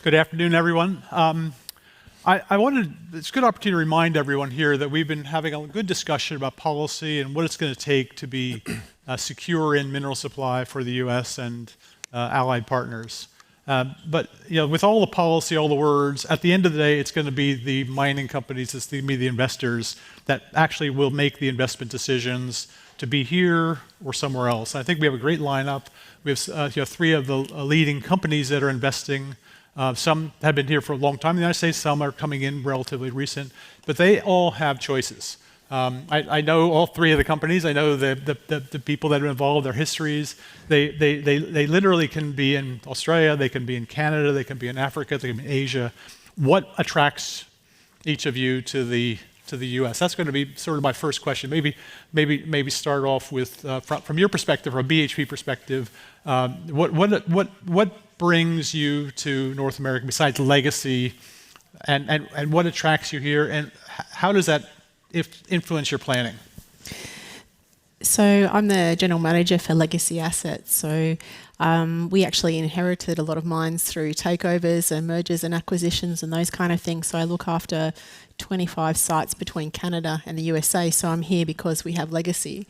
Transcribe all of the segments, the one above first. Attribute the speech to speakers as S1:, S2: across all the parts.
S1: Good afternoon, everyone. It's a good opportunity to remind everyone here that we've been having a good discussion about policy and what it's going to take to be secure in mineral supply for the U.S. and allied partners. But with all the policy, all the words, at the end of the day, it's going to be the mining companies, it's going to be the investors that actually will make the investment decisions to be here or somewhere else. I think we have a great lineup. We have three of the leading companies that are investing. Some have been here for a long time in the United States, some are coming in relatively recent, but they all have choices. I know all three of the companies. I know the people that are involved, their histories. They literally can be in Australia, they can be in Canada, they can be in Africa, they can be in Asia. What attracts each of you to the U.S.? That's going to be sort of my first question. Maybe start off with from your perspective, or a BHP perspective. What brings you to North America besides legacy, and what attracts you here, and how does that influence your planning?
S2: So I'm the general manager for legacy assets. So we actually inherited a lot of mines through takeovers and mergers and acquisitions and those kind of things. So I look after 25 sites between Canada and the USA. So I'm here because we have legacy.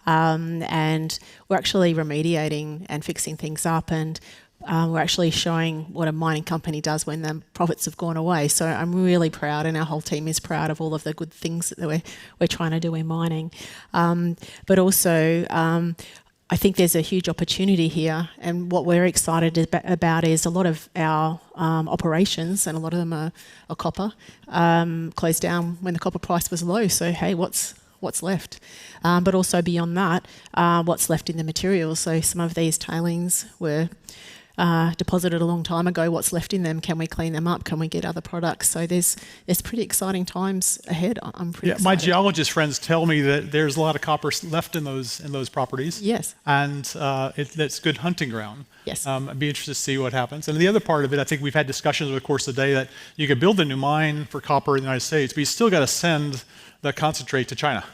S2: And we're actually remediating and fixing things up, and we're actually showing what a mining company does when the profits have gone away. So I'm really proud, and our whole team is proud of all of the good things that we're trying to do in mining. But also, I think there's a huge opportunity here, and what we're excited about is a lot of our operations, and a lot of them are copper, closed down when the copper price was low. So hey, what's left? But also beyond that, what's left in the materials. So some of these tailings were deposited a long time ago. What's left in them? Can we clean them up? Can we get other products? So there's pretty exciting times ahead. I'm pretty excited.
S1: My geologist friends tell me that there's a lot of copper left in those properties.
S2: Yes.
S1: And that's good hunting ground.
S2: Yes.
S1: I'd be interested to see what happens. And the other part of it, I think we've had discussions over the course of the day that you could build a new mine for copper in the United States, but you still got to send the concentrate to China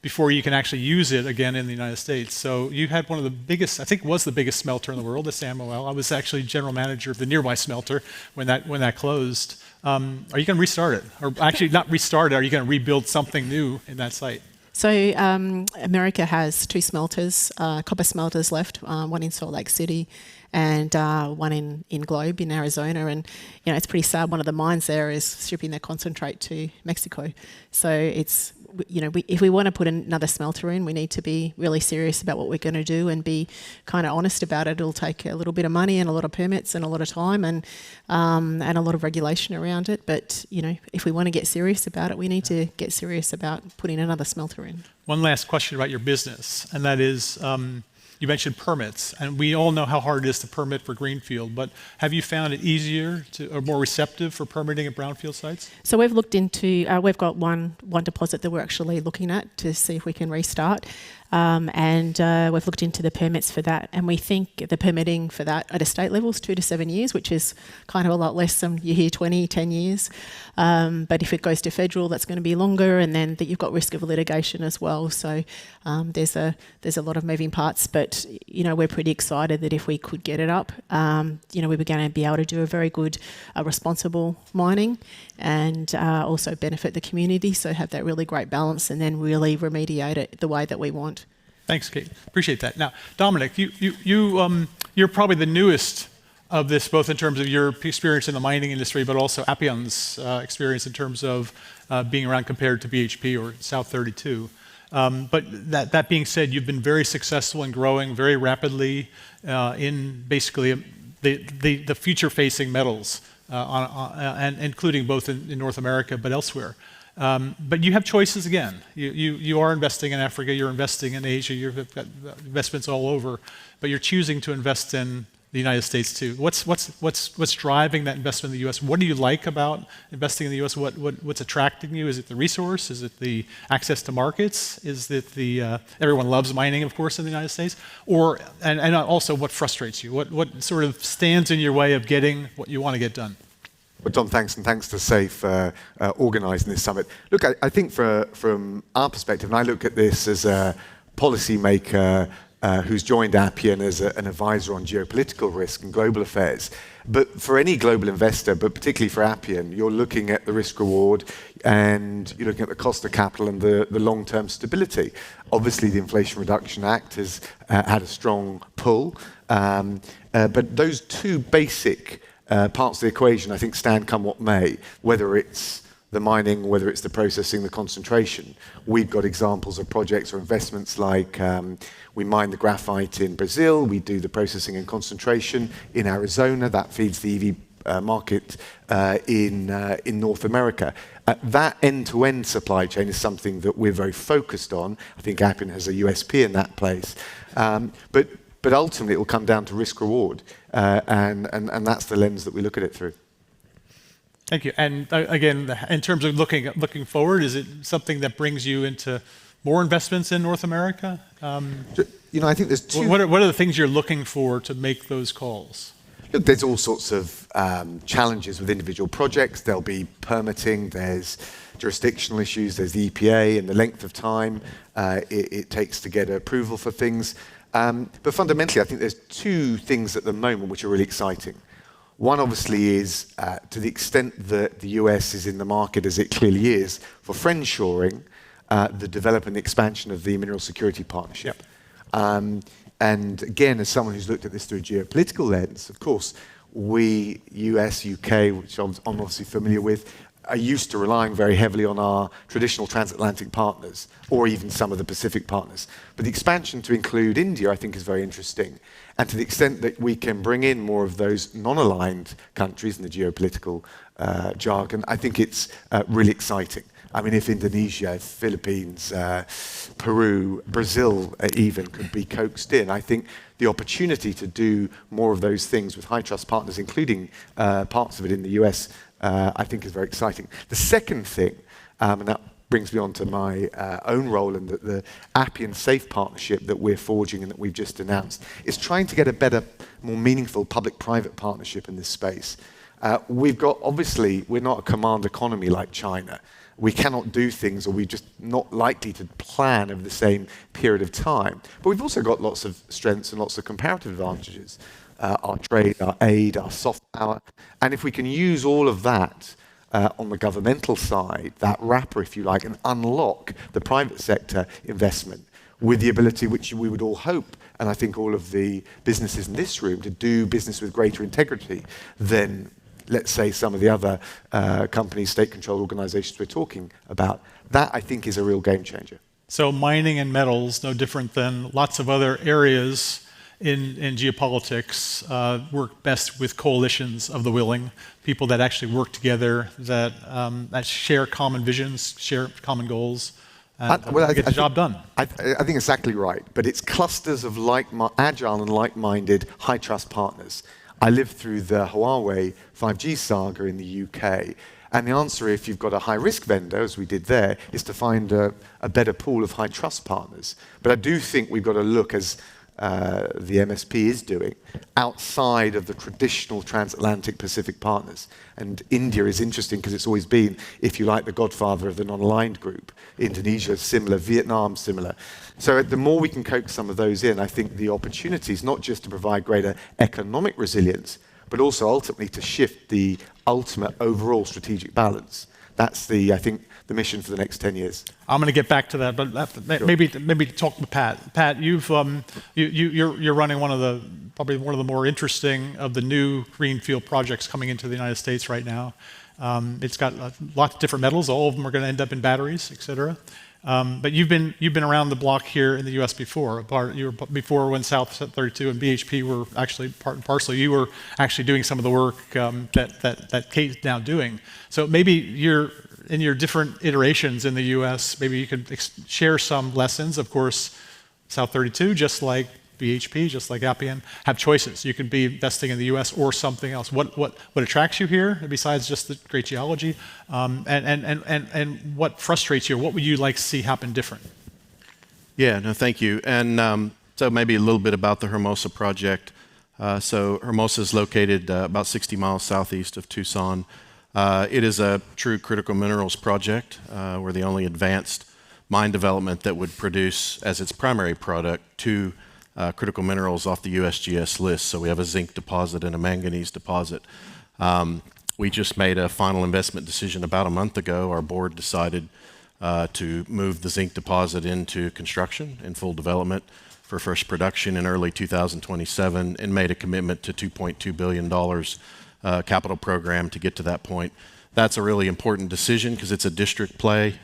S1: before you can actually use it again in the United States. So you had one of the biggest, I think it was the biggest smelter in the world, the Sommerville. I was actually general manager of the nearby smelter when that closed. Are you going to restart it? Or actually not restart it, are you going to rebuild something new in that site?
S2: So America has two smelters, copper smelters left, one in Salt Lake City and one in Globe in Arizona. And it's pretty sad, one of the mines there is shipping their concentrate to Mexico. So it's, if we want to put another smelter in, we need to be really serious about what we're going to do and be kind of honest about it. It'll take a little bit of money and a lot of permits and a lot of time and a lot of regulation around it. But if we want to get serious about it, we need to get serious about putting another smelter in.
S1: One last question about your business, and that is, you mentioned permits, and we all know how hard it is to permit for greenfield, but have you found it easier or more receptive for permitting at brownfield sites?
S2: So we've looked into, we've got one deposit that we're actually looking at to see if we can restart. And we've looked into the permits for that, and we think the permitting for that at a state level is 2 to 7 years, which is kind of a lot less than you hear 10 years. But if it goes to federal, that's going to be longer, and then you've got risk of litigation as well. So there's a lot of moving parts, but we're pretty excited that if we could get it up, we were going to be able to do a very good, responsible mining, and also benefit the community. So have that really great balance, and then really remediate it the way that we want.
S1: Thanks, Kate. Appreciate that. Now, Dominic, you're probably the newest of this, both in terms of your experience in the mining industry, but also Appian's experience in terms of being around compared to BHP or South 32. But that being said, you've been very successful in growing very rapidly in basically the future-facing metals, and including both in North America but elsewhere. But you have choices again. You are investing in Africa, you're investing in Asia, you've got investments all over, but you're choosing to invest in the United States too. What's driving that investment in the U.S.? What do you like about investing in the U.S.? What's attracting you? Is it the resource? Is it the access to markets? Is it the everyone loves mining, of course, in the United States? Or and also what frustrates you? What sort of stands in your way of getting what you want to get done?
S3: Well, Dom, thanks, and thanks to SAFE for organising this summit. Look, I think from our perspective, and I look at this as a policymaker who's joined Appian as an advisor on geopolitical risk and global affairs. But for any global investor, but particularly for Appian, you're looking at the risk reward and you're looking at the cost of capital and the long-term stability. Obviously, the Inflation Reduction Act has had a strong pull, but those two basic parts of the equation, I think, stand come what may, whether it's the mining, whether it's the processing, the concentration. We've got examples of projects or investments like we mine the graphite in Brazil, we do the processing and concentration in Arizona, that feeds the EV market in North America. That end-to-end supply chain is something that we're very focused on. I think Appian has a USP in that place. But ultimately, it will come down to risk-reward, and that's the lens that we look at it through.
S1: Thank you. And again, in terms of looking forward, is it something that brings you into more investments in North America?
S3: I think there's two.
S1: What are the things you're looking for to make those calls?
S3: Look, there's all sorts of challenges with individual projects. There'll be permitting, there's jurisdictional issues, there's the EPA and the length of time it takes to get approval for things. But fundamentally, I think there's two things at the moment which are really exciting. One, obviously, is to the extent that the US is in the market, as it clearly is, for friendshoring, the development and expansion of the Mineral Security Partnership. Yep. And again, as someone who's looked at this through a geopolitical lens, of course, we, US, UK, which I'm obviously familiar with, are used to relying very heavily on our traditional transatlantic partners, or even some of the Pacific partners. But the expansion to include India, I think, is very interesting. And to the extent that we can bring in more of those non-aligned countries in the geopolitical jargon, I think it's really exciting. I mean, if Indonesia, Philippines, Peru, Brazil even could be coaxed in, I think the opportunity to do more of those things with high trust partners, including parts of it in the US, I think is very exciting. The second thing, and that brings me on to my own role in the Appian Safe partnership that we're forging and that we've just announced, is trying to get a better, more meaningful public-private partnership in this space. We've got, obviously, we're not a command economy like China. We cannot do things, or we're just not likely to plan over the same period of time. But we've also got lots of strengths and lots of comparative advantages. Our trade, our aid, our soft power. And if we can use all of that on the governmental side, that wrapper, if you like, and unlock the private sector investment with the ability which we would all hope, and I think all of the businesses in this room, to do business with greater integrity than, let's say, some of the other companies, state-controlled organizations we're talking about, that I think is a real game changer.
S1: So mining and metals, no different than lots of other areas in geopolitics, work best with coalitions of the willing, people that actually work together, that share common visions, share common goals, and get the job done.
S3: I think exactly right, but it's clusters of agile and like-minded high-trust partners. I lived through the Huawei 5G saga in the UK, and the answer, if you've got a high-risk vendor, as we did there, is to find a better pool of high-trust partners. But I do think we've got to look, as the MSP is doing, outside of the traditional transatlantic Pacific partners. And India is interesting because it's always been, if you like, the godfather of the non-aligned group. Indonesia is similar, Vietnam similar. So the more we can coax some of those in, I think the opportunities, not just to provide greater economic resilience, but also ultimately to shift the ultimate overall strategic balance. That's I think, the mission for the next 10 years.
S1: I'm going to get back to that, but
S3: Sure.
S1: maybe talk with Pat. Pat, you're running probably one of the more interesting of the new greenfield projects coming into the United States right now. It's got lots of different metals. All of them are going to end up in batteries, et cetera. But you've been around the block here in the U.S. before. You were before when South 32 and BHP were actually part and parcel. You were actually doing some of the work that Kate's now doing. So maybe in your different iterations in the U.S., maybe you could share some lessons. Of course, South 32, just like BHP, just like Appian, have choices. You could be investing in the U.S. or something else. What attracts you here, besides just the great geology, and what frustrates you? What would you like to see happen different?
S4: Yeah, no, thank you. And so maybe a little bit about the Hermosa project. So Hermosa is located about 60 miles southeast of Tucson. It is a true critical minerals project. We're the only advanced mine development that would produce as its primary product 2 critical minerals off the USGS list. So we have a zinc deposit and a manganese deposit. We just made a final investment decision about a month ago. Our board decided to move the zinc deposit into construction and full development for first production in early 2027, and made a commitment to $2.2 billion capital program to get to that point. That's a really important decision because it's a district play.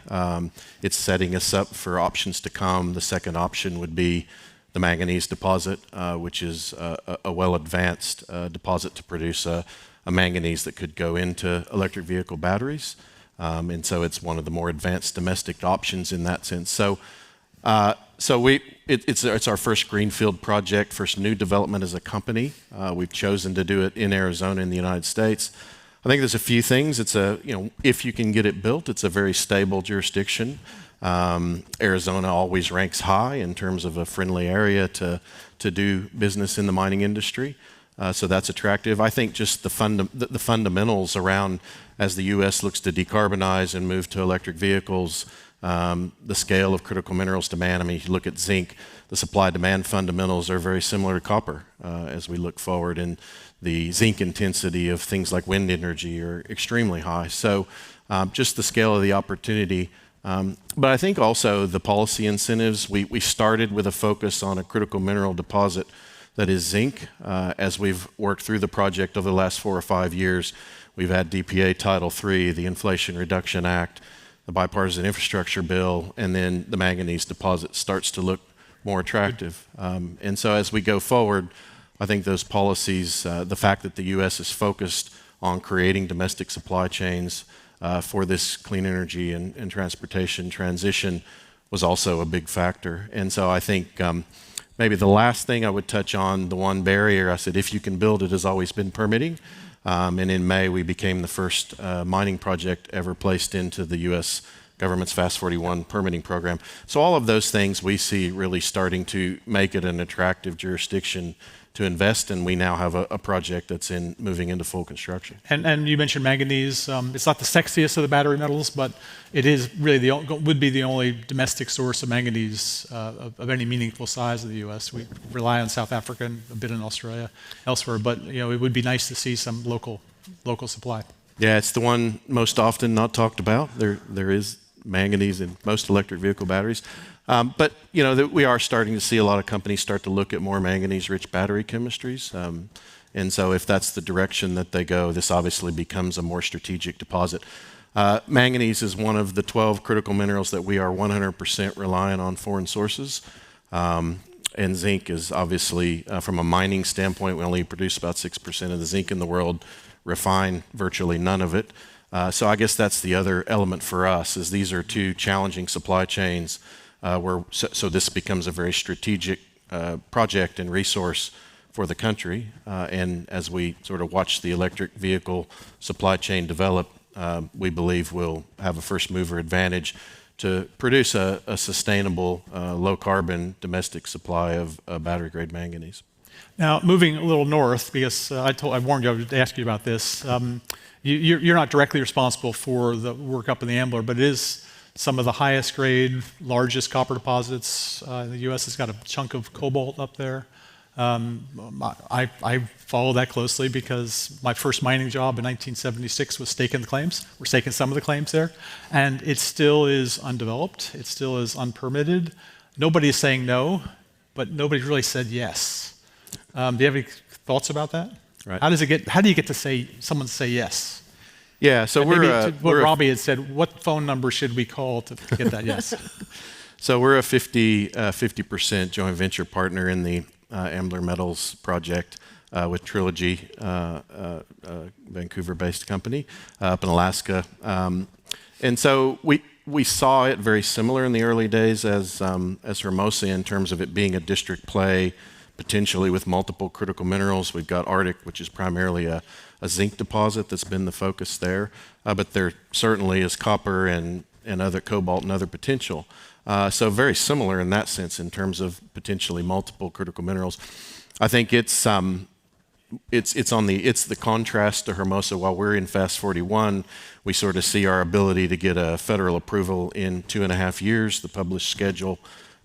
S4: It's setting us up for options to come. The second option would be the manganese deposit, which is a well-advanced deposit to produce a manganese that could go into electric vehicle batteries. And so it's one of the more advanced domestic options in that sense. It's our first greenfield project, first new development as a company. We've chosen to do it in Arizona in the United States. I think there's a few things. If you can get it built, it's a very stable jurisdiction. Arizona always ranks high in terms of a friendly area to do business in the mining industry. So that's attractive. I think just the fundamentals around, as the U.S. looks to decarbonize and move to electric vehicles, the scale of critical minerals demand. I mean, if you look at zinc, the supply-demand fundamentals are very similar to copper as we look forward, and the zinc intensity of things like wind energy are extremely high. So just the scale of the opportunity. But I think also the policy incentives, we started with a focus on a critical mineral deposit that is zinc. As we've worked through the project over the last 4 or 5 years, we've had DPA Title III, the Inflation Reduction Act, the Bipartisan Infrastructure Bill, and then the manganese deposit starts to look more attractive. And so as we go forward, I think those policies, the fact that the U.S. is focused on creating domestic supply chains for this clean energy and transportation transition was also a big factor. And so I think maybe the last thing I would touch on, the one barrier, I said, if you can build it, has always been permitting. And in May, we became the first mining project ever placed into the U.S. government's FAST-41 permitting program. So all of those things we see really starting to make it an attractive jurisdiction to invest, and we now have a project that's moving into full construction.
S1: And you mentioned manganese. It's not the sexiest of the battery metals, but it is really would be the only domestic source of manganese of any meaningful size in the U.S. We rely on South Africa and a bit in Australia, elsewhere, but it would be nice to see some local supply.
S4: Yeah, it's the one most often not talked about. There is manganese in most electric vehicle batteries. But we are starting to see a lot of companies start to look at more manganese-rich battery chemistries. And so if that's the direction that they go, this obviously becomes a more strategic deposit. Manganese is one of the 12 critical minerals that we are 100% reliant on foreign sources. And zinc is obviously, from a mining standpoint, we only produce about 6% of the zinc in the world, refine virtually none of it. So I guess that's the other element for us, is these are two challenging supply chains. So this becomes a very strategic project and resource for the country. And as we sort of watch the electric vehicle supply chain develop, we believe we'll have a first mover advantage to produce a sustainable, low carbon domestic supply of battery grade manganese.
S1: Now, moving a little north, because I warned you I would ask you about this. You're not directly responsible for the work up in the Ambler, but it is some of the highest grade, largest copper deposits in the U.S. It's got a chunk of cobalt up there. I follow that closely because my first mining job in 1976 was staking the claims. We're staking some of the claims there. And it still is undeveloped. It still is unpermitted. Nobody is saying no, but nobody's really said yes. Do you have any thoughts about that?
S4: Right.
S1: How do you get to say yes?
S4: Yeah, so
S1: what Robbie had said, what phone number should we call to get that yes?
S4: So we're a 50% joint venture partner in the Ambler Metals project with Trilogy, Vancouver-based company up in Alaska. And so we saw it very similar in the early days as Hermosa in terms of it being a district play, potentially with multiple critical minerals. We've got Arctic, which is primarily a zinc deposit that's been the focus there, but there certainly is copper and other cobalt and other potential. So very similar in that sense in terms of potentially multiple critical minerals. I think it's the contrast to Hermosa. While we're in FAST-41, we sort of see our ability to get a federal approval in 2.5 years, the published schedule.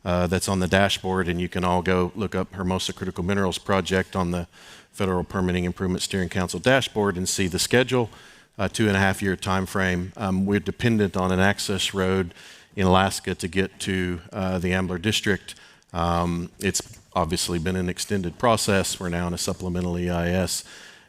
S4: that's on the dashboard, and you can all go look up Hermosa Critical Minerals Project on the Federal Permitting Improvement Steering Council dashboard and see the schedule, 2.5-year time frame. We're dependent on an access road in Alaska to get to the Ambler District. It's obviously been an extended process. We're now in a supplemental EIS.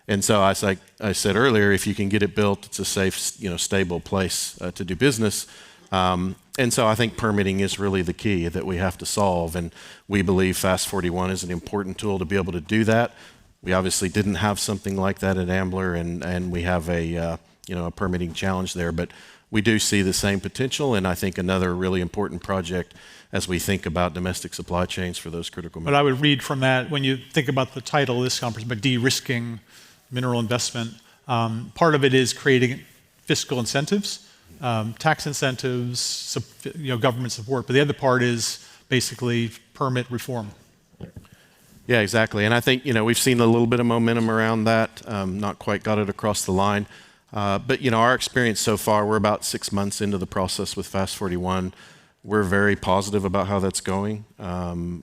S4: And so as I said earlier, if you can get it built, it's a safe, stable place to do business. And so I think permitting is really the key that we have to solve. And we believe Fast 41 is an important tool to be able to do that. We obviously didn't have something like that at Ambler, and we have a permitting challenge there. But we do see the same potential, and I think another really important project as we think about domestic supply chains for those critical minerals.
S1: But I would read from that, when you think about the title of this conference, about de-risking mineral investment, part of it is creating fiscal incentives, tax incentives, government support. But the other part is basically permit reform.
S4: Yeah, exactly. And I think, we've seen a little bit of momentum around that, not quite got it across the line. But, our experience so far, we're about 6 months into the process with Fast 41. We're very positive about how that's going.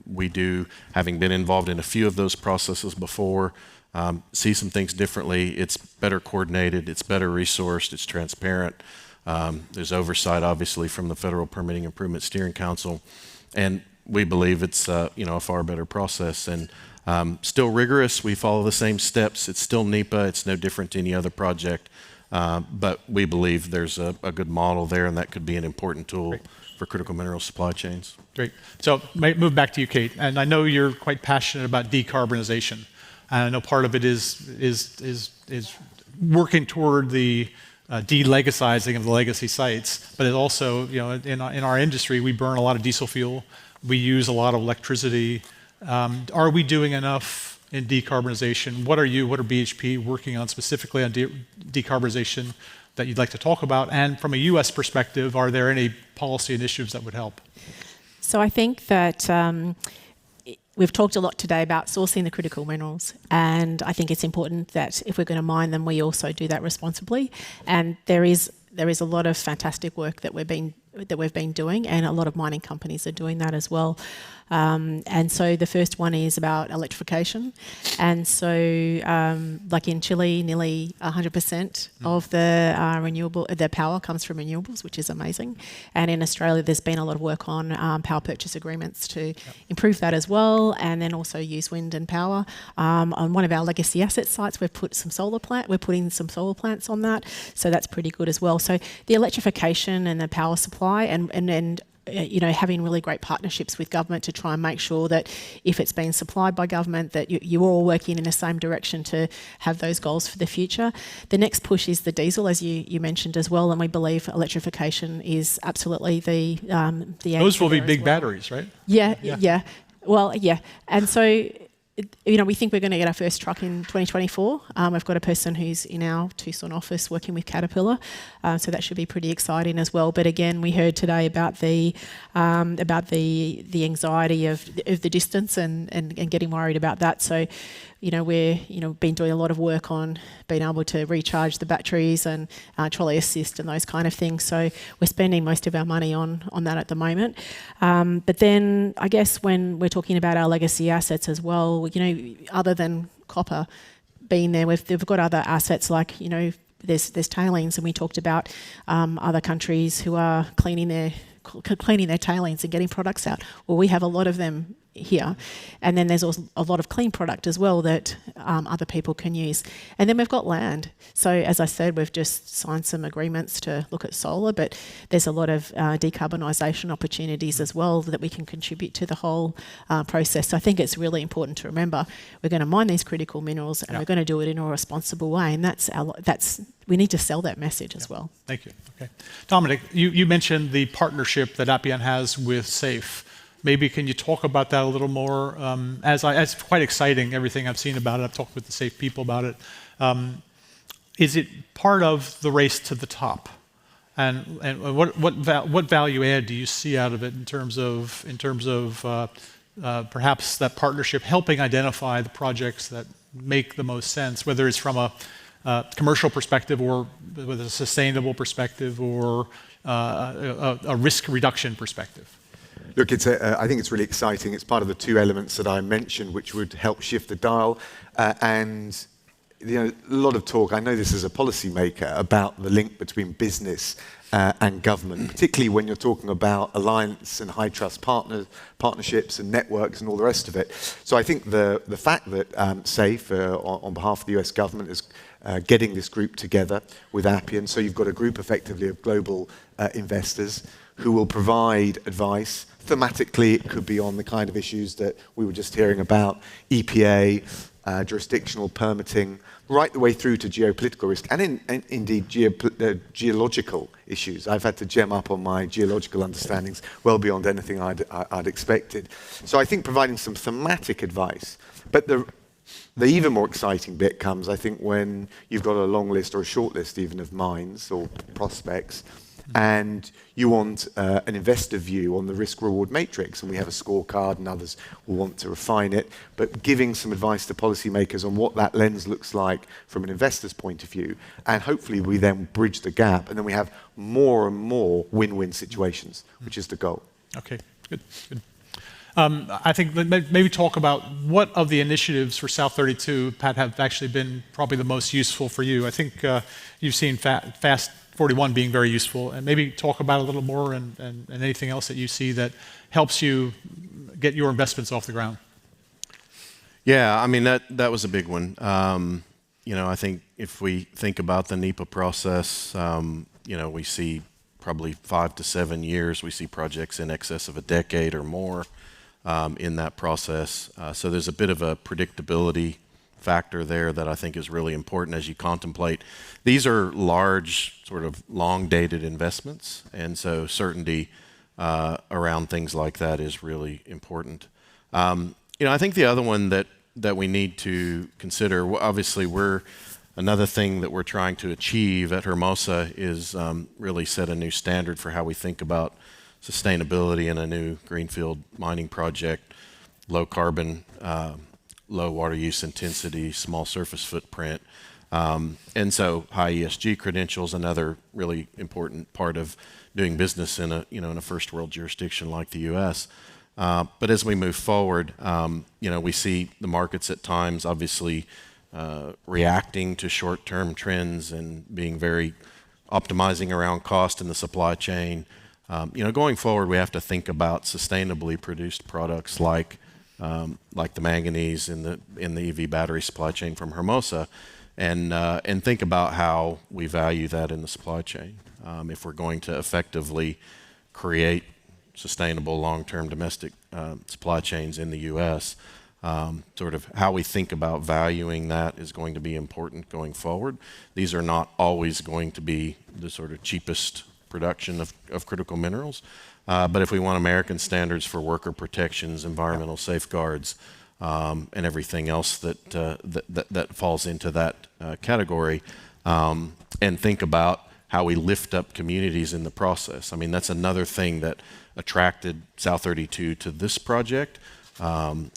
S4: We do, having been involved in a few of those processes before, see some things differently. It's better coordinated, it's better resourced, it's transparent. There's oversight, obviously, from the Federal Permitting Improvement Steering Council. And we believe it's a far better process. And still rigorous, we follow the same steps. It's still NEPA, it's no different to any other project. But we believe there's a good model there, and that could be an important tool
S1: Great.
S4: for critical mineral supply chains.
S1: Great. So move back to you, Kate. And I know you're quite passionate about decarbonization. And I know part of it is working toward the delegacizing of the legacy sites. But it also, in our industry, we burn a lot of diesel fuel. We use a lot of electricity. Are we doing enough in decarbonization? What are BHP working on specifically on decarbonization that you'd like to talk about? And from a U.S. perspective, are there any policy initiatives that would help?
S2: So I think that we've talked a lot today about sourcing the critical minerals, and I think it's important that if we're going to mine them, we also do that responsibly. And there is a lot of fantastic work that we've been doing, and a lot of mining companies are doing that as well. And so the first one is about electrification. And so, like in Chile, nearly 100% of the power comes from renewables, which is amazing. And in Australia, there's been a lot of work on power purchase agreements to improve that as well, and then also use wind and power. On one of our legacy asset sites, we're putting some solar plants on that, so that's pretty good as well. So the electrification and the power supply, and having really great partnerships with government to try and make sure that if it's being supplied by government, that you're all working in the same direction to have those goals for the future. The next push is the diesel, as you mentioned as well, and we believe electrification is absolutely the answer.
S1: Those will be
S2: there
S1: big
S2: as well.
S1: batteries, right?
S2: Yeah. Well, yeah. And so, we think we're going to get our first truck in 2024. We've got a person who's in our Tucson office working with Caterpillar, so that should be pretty exciting as well. But again, we heard today about the anxiety of the distance and getting worried about that. So, we're been doing a lot of work on being able to recharge the batteries and trolley assist and those kind of things. So we're spending most of our money on that at the moment. But then I guess when we're talking about our legacy assets as well, other than copper being there, we've got other assets like there's tailings, and we talked about other countries who are cleaning their tailings and getting products out. Well, we have a lot of them here, and then there's also a lot of clean product as well that other people can use. And then we've got land. So as I said, we've just signed some agreements to look at solar, but there's a lot of decarbonisation opportunities as well that we can contribute to the whole process. So I think it's really important to remember we're going to mine these critical minerals, and we're going to do it in a responsible way, and we need to sell that message as well.
S1: Thank you. Okay, Dominic, you mentioned the partnership that Appian has with SAFE. Maybe can you talk about that a little more? It's quite exciting, everything I've seen about it. I've talked with the SAFE people about it. Is it part of the race to the top? And what value add do you see out of it in terms of perhaps that partnership helping identify the projects that make the most sense, whether it's from a commercial perspective or with a sustainable perspective or a risk reduction perspective?
S3: Look, I think it's really exciting. It's part of the two elements that I mentioned, which would help shift the dial. And a lot of talk, I know this as a policymaker, about the link between business and government, particularly when you're talking about alliance and high trust partnerships and networks and all the rest of it. So I think the fact that SAFE, on behalf of the US government, is getting this group together with Appian, so you've got a group effectively of global investors who will provide advice. Thematically, it could be on the kind of issues that we were just hearing about, EPA, jurisdictional permitting, right the way through to geopolitical risk, and indeed geological issues. I've had to gem up on my geological understandings well beyond anything I'd expected. So I think providing some thematic advice, but the even more exciting bit comes, I think, when you've got a long list or a short list even of mines or prospects, and you want an investor view on the risk-reward matrix, and we have a scorecard, and others will want to refine it, but giving some advice to policymakers on what that lens looks like from an investor's point of view, and hopefully we then bridge the gap, and then we have more and more win-win situations, which is the goal.
S1: Okay, good. I think maybe talk about what of the initiatives for South 32, Pat, have actually been probably the most useful for you. I think you've seen Fast 41 being very useful, and maybe talk about it a little more and anything else that you see that helps you get your investments off the ground.
S4: Yeah, I mean, that was a big one. I think if we think about the NEPA process, we see probably 5 to 7 years. We see projects in excess of a decade or more in that process. So there's a bit of a predictability factor there that I think is really important as you contemplate. These are large, sort of long-dated investments, and so certainty around things like that is really important. I think the other one that we need to consider, obviously another thing that we're trying to achieve at Hermosa is really set a new standard for how we think about sustainability in a new greenfield mining project, low carbon, low water use intensity, small surface footprint, and so high ESG credentials, another really important part of doing business in a first world jurisdiction like the U.S. But as we move forward, we see the markets at times obviously reacting to short-term trends and being very optimizing around cost in the supply chain. Going forward, we have to think about sustainably produced products like the manganese in the EV battery supply chain from Hermosa, and think about how we value that in the supply chain. If we're going to effectively create sustainable long-term domestic supply chains in the U.S., sort of how we think about valuing that is going to be important going forward. These are not always going to be the sort of cheapest production of critical minerals. But if we want American standards for worker protections, environmental safeguards, and everything else that falls into that category, and think about how we lift up communities in the process. I mean, that's another thing that attracted South 32 to this project.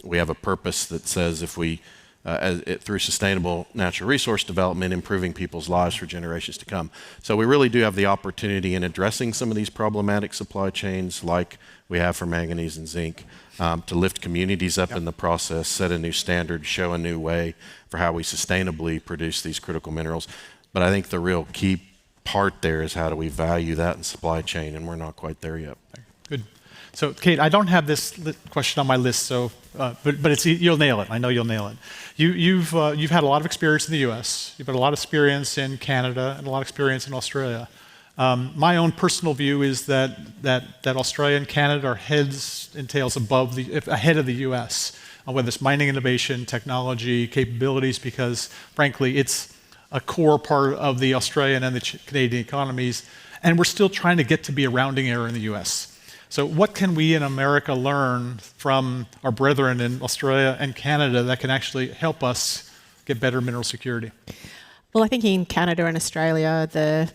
S4: We have a purpose that says if we, through sustainable natural resource development, improving people's lives for generations to come. So we really do have the opportunity in addressing some of these problematic supply chains like we have for manganese and zinc, to lift communities up in the process, set a new standard, show a new way for how we sustainably produce these critical minerals. But I think the real key part there is how do we value that in supply chain, and we're not quite there yet.
S1: Good. So, Kate, I don't have this question on my list, so but you'll nail it. I know you'll nail it. You've had a lot of experience in the U.S. You've had a lot of experience in Canada and a lot of experience in Australia. My own personal view is that Australia and Canada are heads and tails ahead of the U.S. on whether it's mining innovation, technology, capabilities, because frankly, it's a core part of the Australian and the Canadian economies, and we're still trying to get to be a rounding error in the U.S. So what can we in America learn from our brethren in Australia and Canada that can actually help us get better mineral security?
S2: Well, I think in Canada and Australia, the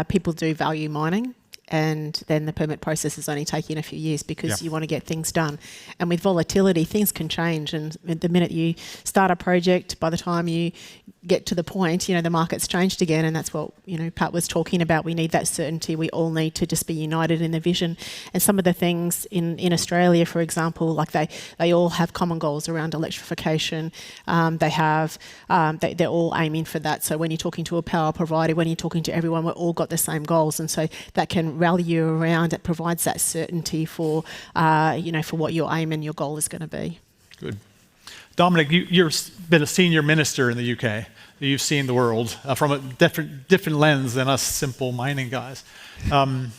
S2: people do value mining, and then the permit process is only taking a few years because you want to get things done. And with volatility, things can change, and the minute you start a project, by the time you get to the point, the market's changed again, and that's what, Pat was talking about. We need that certainty. We all need to just be united in the vision. And some of the things in Australia, for example, like they all have common goals around electrification. They're all aiming for that. So when you're talking to a power provider, when you're talking to everyone, we've all got the same goals. And so that can rally you around. It provides that certainty for what your aim and your goal is going to be.
S1: Good. Dominic, you've been a senior minister in the UK. You've seen the world from a different lens than us simple mining guys. And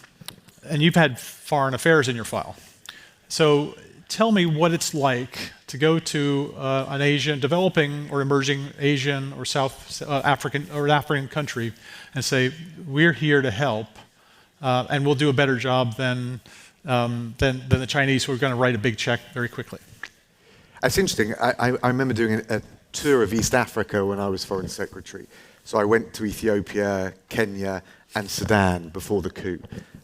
S1: you've had foreign affairs in your file. So tell me what it's like to go to an Asian, developing or emerging Asian or South African country and say, we're here to help, and we'll do a better job than the Chinese who are going to write a big check very quickly.
S3: It's interesting. I remember doing a tour of East Africa when I was Foreign Secretary. So I went to Ethiopia, Kenya, and Sudan before the coup,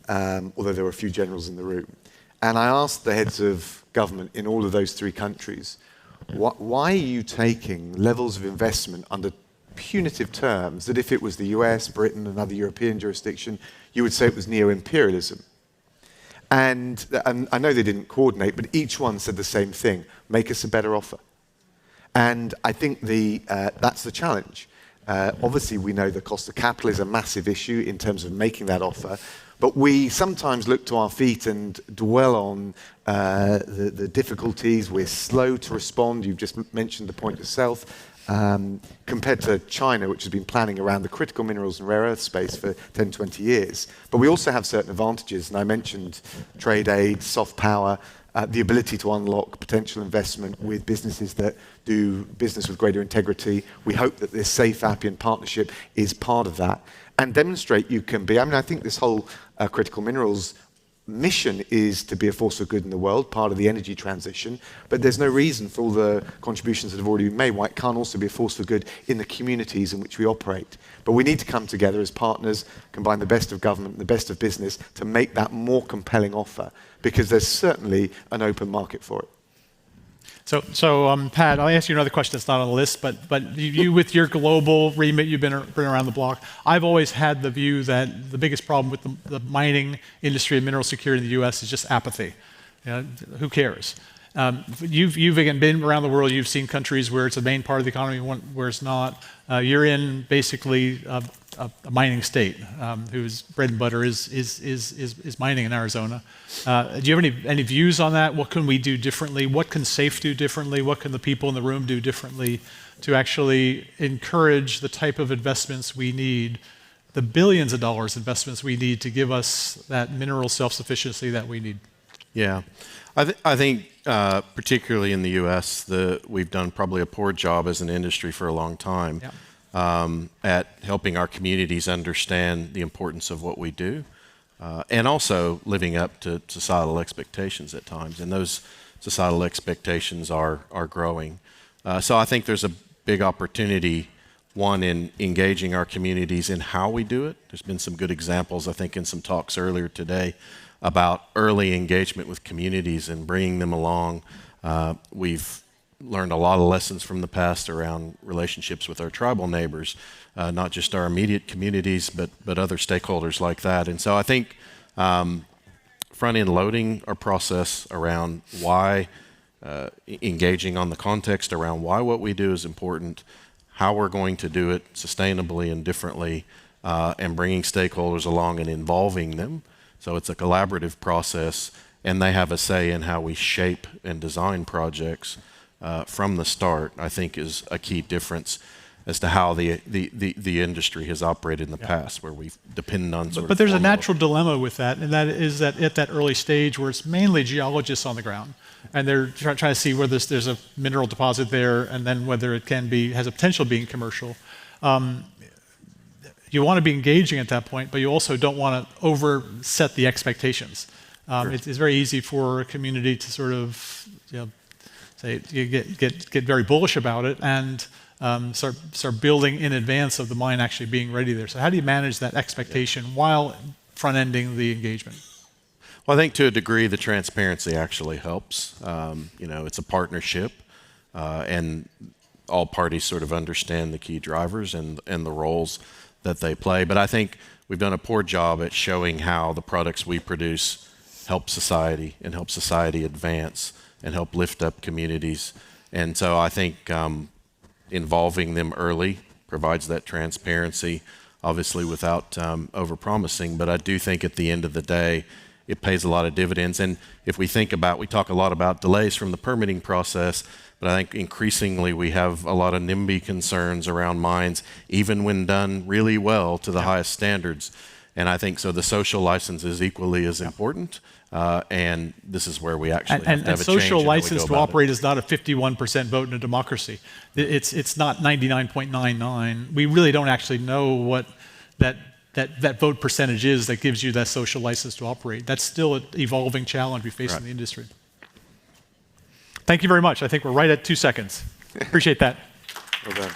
S3: although there were a few generals in the room. And I asked the heads of government in all of those three countries, why are you taking levels of investment under punitive terms that if it was the US, Britain, another European jurisdiction, you would say it was neo-imperialism? And I know they didn't coordinate, but each one said the same thing: make us a better offer. And I think that's the challenge. Obviously, we know the cost of capital is a massive issue in terms of making that offer, but we sometimes look to our feet and dwell on the difficulties. We're slow to respond. You've just mentioned the point yourself. Compared to China, which has been planning around the critical minerals and rare earth space for 10, 20 years. But we also have certain advantages, and I mentioned trade aid, soft power, the ability to unlock potential investment with businesses that do business with greater integrity. We hope that this safe Appian partnership is part of that, and demonstrate you can be. I think this whole critical minerals mission is to be a force for good in the world, part of the energy transition, but there's no reason for all the contributions that have already been made why it can't also be a force for good in the communities in which we operate. But we need to come together as partners, combine the best of government and the best of business to make that more compelling offer, because there's certainly an open market for it.
S1: So, Pat, I'll ask you another question that's not on the list, but you with your global remit, you've been around the block. I've always had the view that the biggest problem with the mining industry and mineral security in the U.S. is just apathy. Who cares? You've again been around the world. You've seen countries where it's a main part of the economy, where it's not. You're in basically a mining state whose bread and butter is mining in Arizona. Do you have any views on that? What can we do differently? What can SAFE do differently? What can the people in the room do differently to actually encourage the type of investments we need, the billions of dollars investments we need to give us that mineral self-sufficiency that we need?
S4: Yeah, I think particularly in the U.S., we've done probably a poor job as an industry for a long time.
S1: Yeah.
S4: At helping our communities understand the importance of what we do, and also living up to societal expectations at times. And those societal expectations are growing. So I think there's a big opportunity, one, in engaging our communities in how we do it. There's been some good examples, I think, in some talks earlier today about early engagement with communities and bringing them along. We've learned a lot of lessons from the past around relationships with our tribal neighbors, not just our immediate communities, but other stakeholders like that. And so I think front-end loading our process around why, engaging on the context around why what we do is important, how we're going to do it sustainably and differently, and bringing stakeholders along and involving them. So it's a collaborative process, and they have a say in how we shape and design projects from the start, I think is a key difference as to how the industry has operated in the past, where we've depended on sort of.
S1: But there's a natural dilemma with that, and that is that at that early stage where it's mainly geologists on the ground, and they're trying to see whether there's a mineral deposit there, and then whether it has a potential being commercial. You want to be engaging at that point, but you also don't want to overset the expectations. Sure. It's very easy for a community to sort of, say you get very bullish about it and start building in advance of the mine actually being ready there. So how do you manage that expectation while front-ending the engagement?
S4: Well, I think to a degree the transparency actually helps. It's a partnership, and all parties sort of understand the key drivers and the roles that they play. But I think we've done a poor job at showing how the products we produce help society and help society advance and help lift up communities. And so I think involving them early provides that transparency, obviously without overpromising. But I do think at the end of the day, it pays a lot of dividends. And if we think about, we talk a lot about delays from the permitting process, but I think increasingly we have a lot of NIMBY concerns around mines, even when done really well to the highest standards. And I think so the social license is equally as important. And this is where we actually have to have a change
S1: social
S4: in how we
S1: license
S4: go
S1: to
S4: about
S1: operate
S4: it.
S1: is not a 51% vote in a democracy. It's not 99.99. We really don't actually know what that vote percentage is that gives you that social license to operate. That's still an evolving challenge we face in the industry. Thank you very much. I think we're right at 2 seconds. Appreciate that.
S3: Well done.